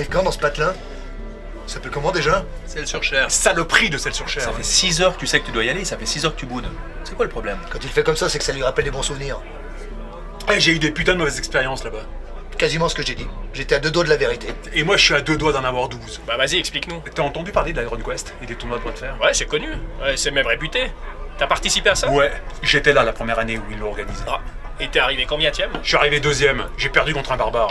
arrive quand dans ce patelin? Ça s'appelle comment déjà? Celle-sur-Cher. Saloperie de Celle-sur-Cher. Ça fait 6 heures que tu sais que tu dois y aller, ça fait 6 heures que tu boudes. C'est quoi le problème? Quand il fait comme ça, c'est que ça lui rappelle des bons souvenirs. Eh, j'ai eu des putains de mauvaises expériences là-bas. Quasiment ce que j'ai dit. J'étais à 2 doigts de la vérité. Et moi, je suis à 2 doigts d'en avoir 12. Bah vas-y, explique-nous. T'as entendu parler de l'Iron Quest et des tournois de bras de fer? Ouais, c'est connu. Ouais, c'est même réputé. T'as participé à ça? Ouais, j'étais là la première année où ils l'ont organisé. Ah, et t'es arrivé combienième? Je suis arrivé 2ème, j'ai perdu contre un barbare.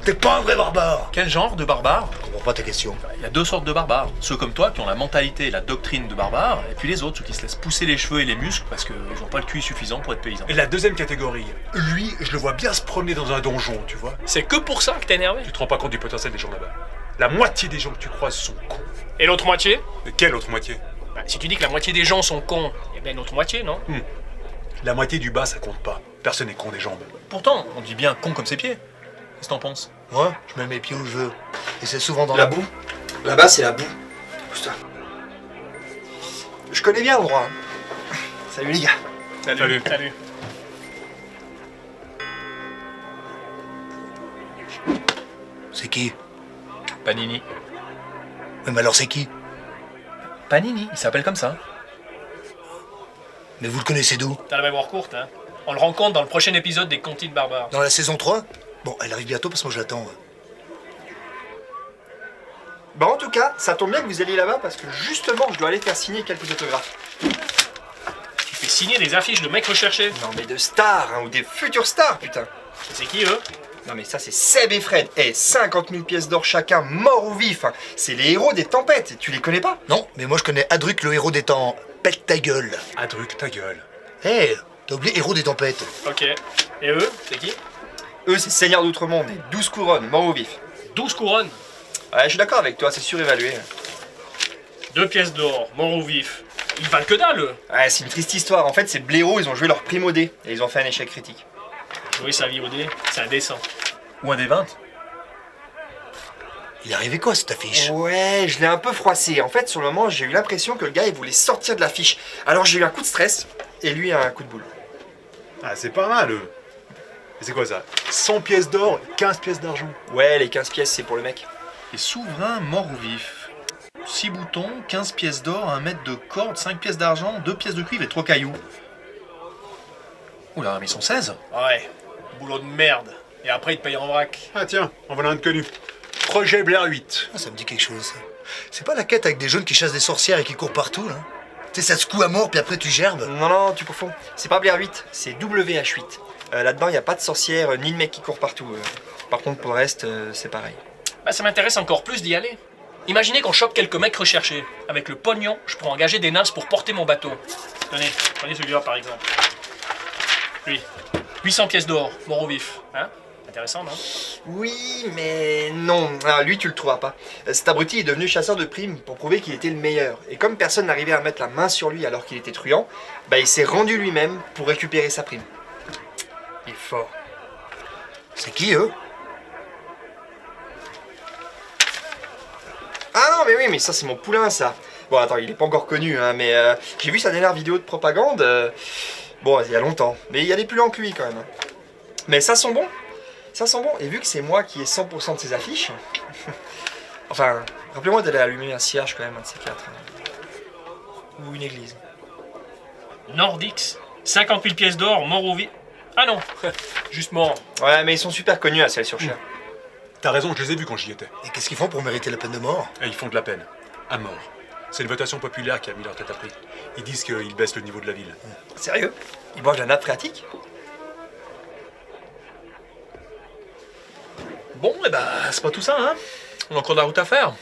T'es pas un vrai barbare! Quel genre de barbare? Je comprends pas ta question. Il y a 2 sortes de barbares. Ceux comme toi qui ont la mentalité et la doctrine de barbare, et puis les autres, ceux qui se laissent pousser les cheveux et les muscles parce qu'ils n'ont pas le QI suffisant pour être paysans. Et la 2ème catégorie, lui, je le vois bien se promener dans un donjon, tu vois. C'est que pour ça que t'es énervé? Tu te rends pas compte du potentiel des gens là-bas. La moitié des gens que tu croises sont cons. Et l'autre moitié? Mais quelle autre moitié? Bah, si tu dis que la moitié des gens sont cons, il y a bien une autre moitié, non? La moitié du bas, ça compte pas. Personne n'est con des jambes. Pourtant, on dit bien con comme ses pieds. Qu'est-ce que t'en penses? Moi, je mets mes pieds où je veux. Et c'est souvent dans La boue. Là-bas, c'est la boue. Pousse-toi. Je connais bien l'endroit. Hein. Salut les gars. Salut. Salut. C'est qui? Panini. Mais alors c'est qui? Panini, il s'appelle comme ça. Mais vous le connaissez d'où? T'as la mémoire courte, hein? On le rencontre dans le prochain épisode des Comptines barbares. Dans la saison 3? Bon, elle arrive bientôt parce que moi je l'attends. Bah en tout cas, ça tombe bien que vous alliez là-bas parce que justement, je dois aller faire signer quelques autographes. Tu fais signer des affiches de mecs recherchés. Non mais de stars, hein, ou des futurs stars, putain. C'est qui, eux? Non mais ça c'est Seb et Fred. Eh, 50 000 pièces d'or chacun, morts ou vifs. Hein. C'est les héros des tempêtes, et tu les connais pas? Non, mais moi je connais Adruc, le héros des temps. Pète ta gueule. Adruc, ta gueule. Hé, t'as oublié héros des tempêtes. Ok. Et eux, c'est qui? Eux, c'est Seigneur d'Outre-Monde, et 12 couronnes, morts ou vifs. 12 couronnes, Ouais, je suis d'accord avec toi, c'est surévalué. 2 pièces d'or, mort ou vif. Ils valent que dalle, eux. Ouais, c'est une triste histoire. En fait, c'est Blaireau, ils ont joué leur prime au dé, et ils ont fait un échec critique. Jouer sa vie au dé, c'est indécent. Ou un des 20. Il est arrivé quoi cette affiche? Ouais, je l'ai un peu froissé. En fait, sur le moment, j'ai eu l'impression que le gars, il voulait sortir de l'affiche. Alors j'ai eu un coup de stress, et lui un coup de boule. Ah, c'est pas mal, eux. Et c'est quoi ça? 100 pièces d'or, 15 pièces d'argent. Ouais, les 15 pièces, c'est pour le mec. Et souverain mort ou vif. 6 boutons, 15 pièces d'or, 1 mètre de corde, 5 pièces d'argent, 2 pièces de cuivre et 3 cailloux. Oula, mais ils sont 16. Ouais, boulot de merde. Et après, ils te payent en vrac. Ah tiens, en voilà un de connu. Projet Blair 8. Ah, ça me dit quelque chose. Ça. C'est pas la quête avec des jeunes qui chassent des sorcières et qui courent partout, là? Tu sais, ça se coud à mort puis après tu gerbes. Non, tu confonds. C'est pas Blair 8, c'est WH8. Là-dedans, il n'y a pas de sorcière ni de mec qui court partout. Par contre, pour le reste, c'est pareil. Bah, ça m'intéresse encore plus d'y aller. Imaginez qu'on chope quelques mecs recherchés. Avec le pognon, je pourrais engager des nazes pour porter mon bateau. Tenez, prenez celui-là par exemple. Lui. 800 pièces d'or, mort au vif. Hein? Intéressant, non? Oui, mais non. Ah, lui, tu le trouveras pas. Cet abruti est devenu chasseur de primes pour prouver qu'il était le meilleur. Et comme personne n'arrivait à mettre la main sur lui alors qu'il était truand, bah il s'est rendu lui-même pour récupérer sa prime. Il est fort. C'est qui, eux? Ah non, mais oui, mais ça c'est mon poulain, ça. Bon, attends, il est pas encore connu, hein, mais j'ai vu sa dernière vidéo de propagande. Bon, il y a longtemps. Mais il y a des plus lents que lui, quand même. Mais ça sent bon. Ça sent bon. Et vu que c'est moi qui ai 100% de ses affiches... enfin, rappelez-moi d'aller allumer un cierge, quand même, un de ces quatre. Ou une église. Nordix, 50 000 pièces d'or, mort ou vif. Ah non, juste mort. Ouais, mais ils sont super connus à Celle-sur-Cher. T'as raison, je les ai vus quand j'y étais. Et qu'est-ce qu'ils font pour mériter la peine de mort? Et ils font de la peine. À mort. C'est une votation populaire qui a mis leur tête à prix. Ils disent qu'ils baissent le niveau de la ville. Sérieux? Ils boivent de la nappe phréatique? Bon, et bah, c'est pas tout ça, hein. On a encore de la route à faire.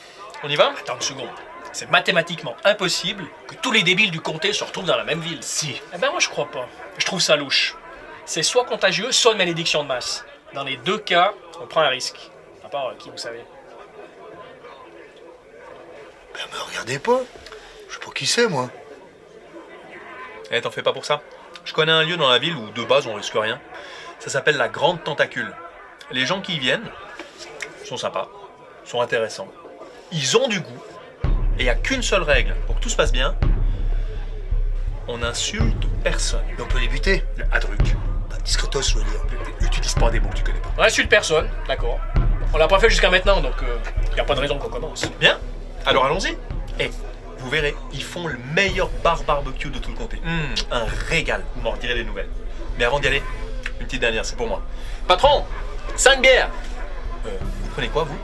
On y va? Attends une seconde. C'est mathématiquement impossible que tous les débiles du comté se retrouvent dans la même ville. Si. Eh ben moi je crois pas. Je trouve ça louche. C'est soit contagieux, soit une malédiction de masse. Dans les deux cas, on prend un risque. À part qui vous savez. Ben, me regardez pas. Je sais pas qui c'est, moi. Eh, t'en fais pas pour ça. Je connais un lieu dans la ville où de base on risque rien. Ça s'appelle la Grande Tentacule. Les gens qui y viennent sont sympas, sont intéressants. Ils ont du goût. Et il n'y a qu'une seule règle pour que tout se passe bien. On n'insulte personne. Mais on peut les buter. Le Hadruc. Bah, discretos, je veux dire. Utilise pas des mots que tu connais pas. On insulte personne, d'accord. On l'a pas fait jusqu'à maintenant, donc y a pas de raison qu'on commence. Bien. Alors allons-y. Eh, vous verrez, ils font le meilleur bar barbecue de tout le comté. Un régal. Vous m'en direz des nouvelles. Mais avant d'y aller, une petite dernière, c'est pour moi. Patron, 5 bières. Vous prenez quoi, vous?